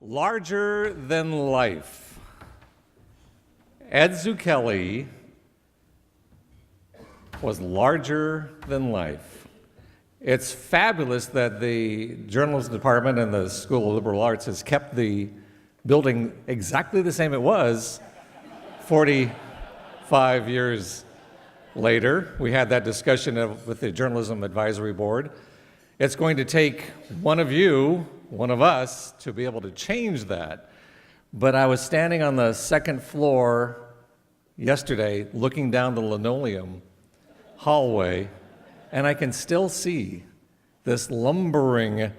Larger than life. Ed Zuchelli was larger than life. It's fabulous that the journalism department and the School of Liberal Arts has kept the building exactly the same it was 45 years later. We had that discussion with the Journalism Advisory Board. It's going to take one of you, one of us, to be able to change that. But I was standing on the second floor yesterday looking down the linoleum hallway, and I can still see this lumbering,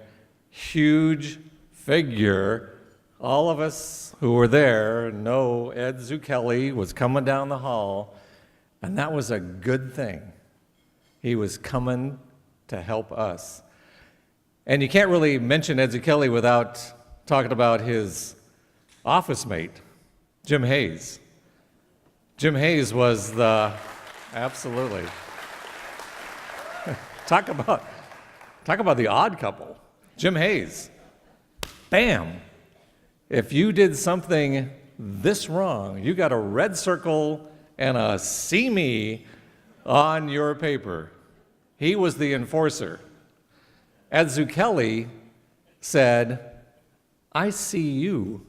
huge figure. All of us who were there know Ed Zuchelli was coming down the hall, and that was a good thing. He was coming to help us. And you can't really mention Ed Zuchelli without talking about his office mate, Jim Hayes. Jim Hayes was absolutely. Talk about the odd couple. Jim Hayes. Bam. If you did something this wrong, you got a red circle and a "see me" on your paper. He was the enforcer. Ed Zuchelli said, "I see you,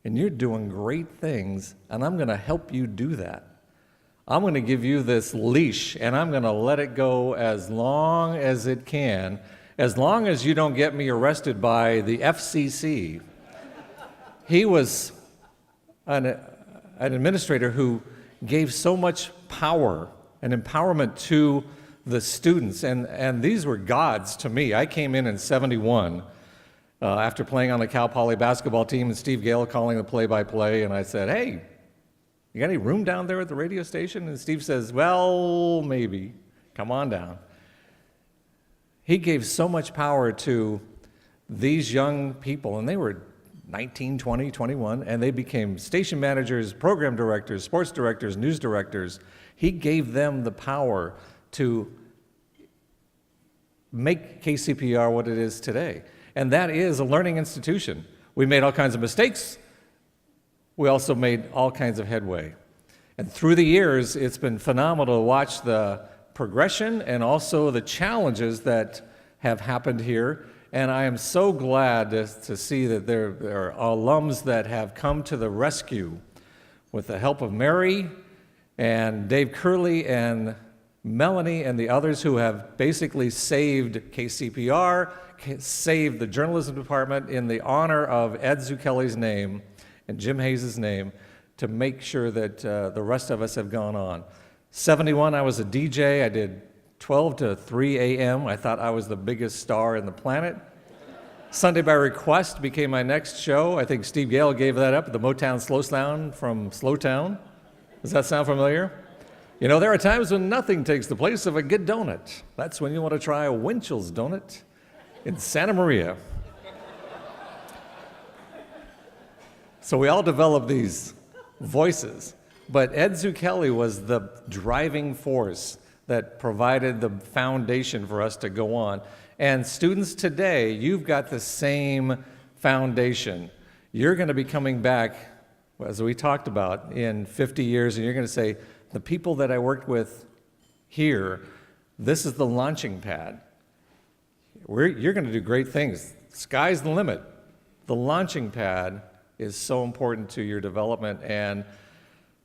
and you're doing great things, and I'm going to help you do that. I'm going to give you this leash, and I'm going to let it go as long as it can, as long as you don't get me arrested by the FCC." He was an administrator who gave so much power and empowerment to the students, and these were gods to me. I came in 71 after playing on the Cal Poly basketball team and Steve Gale calling the play-by-play, and I said, "Hey, you got any room down there at the radio station?" And Steve says, "Well, maybe. Come on down." He gave so much power to these young people, and they were 19, 20, 21, and they became station managers, program directors, sports directors, news directors. He gave them the power to make KCPR what it is today. And that is a learning institution. We made all kinds of mistakes. We also made all kinds of headway. And through the years, it's been phenomenal to watch the progression and also the challenges that have happened here. And I am so glad to see that there are alums that have come to the rescue with the help of Mary and Dave Curley and Melanie and the others who have basically saved KCPR, saved the journalism department in the honor of Ed Zuchelli's name and Jim Hayes' name, to make sure that the rest of us have gone on. 71, I was a DJ. I did 12 to 3 a.m. I thought I was the biggest star in the planet. Sunday by Request became my next show. I think Steve Gale gave that up, the Motown Slow Sound from Slowtown. Does that sound familiar? You know, there are times when nothing takes the place of a good donut. That's when you want to try a Winchell's donut in Santa Maria. So we all develop these voices, but Ed Zuchelli was the driving force that provided the foundation for us to go on. And students today, you've got the same foundation. You're going to be coming back, as we talked about, in 50 years, and you're going to say, "The people that I worked with here, this is the launching pad. You're going to do great things. Sky's the limit." The launching pad is so important to your development, and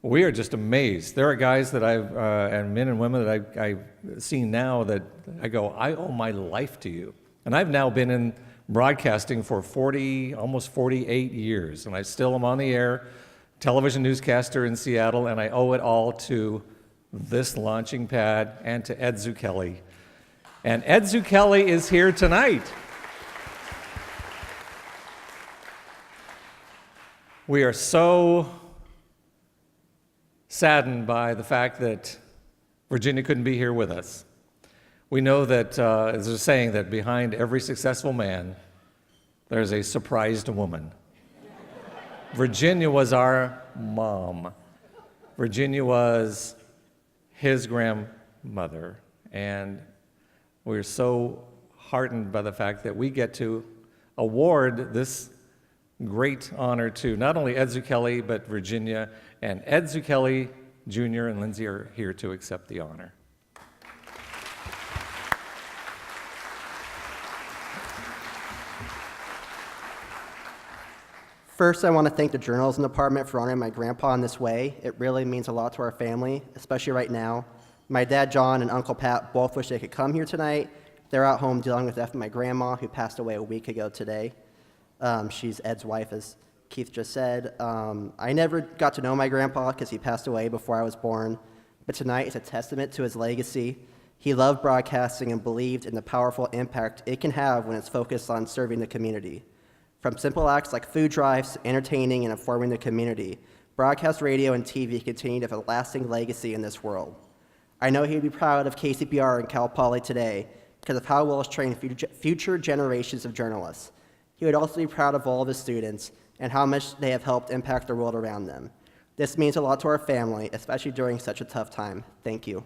we are just amazed. There are guys that and men and women that I've seen now that I go, "I owe my life to you." And I've now been in broadcasting for almost 48 years, and I still am on the air, television newscaster in Seattle, and I owe it all to this launching pad and to Ed Zuchelli. And Ed Zuchelli is here tonight. We are so saddened by the fact that Virginia couldn't be here with us. We know that, as there's a saying, that behind every successful man, there's a surprised woman. Virginia was our mom. Virginia was his grandmother. And we're so heartened by the fact that we get to award this great honor to not only Ed Zuchelli, but Virginia, and Ed Zuchelli Jr. and Lindsay are here to accept the honor. First, I want to thank the journalism department for honoring my grandpa in this way. It really means a lot to our family, especially right now. My dad, John, and Uncle Pat both wish they could come here tonight. They're at home dealing with the death of my grandma, who passed away a week ago today. She's Ed's wife, as Keith just said. I never got to know my grandpa because he passed away before I was born, but tonight is a testament to his legacy. He loved broadcasting and believed in the powerful impact it can have when it's focused on serving the community. From simple acts like food drives, entertaining, and informing the community, broadcast radio and TV continue to have a lasting legacy in this world. I know he'd be proud of KCPR and Cal Poly today because of how well it's trained future generations of journalists. He would also be proud of all of his students and how much they have helped impact the world around them. This means a lot to our family, especially during such a tough time. Thank you.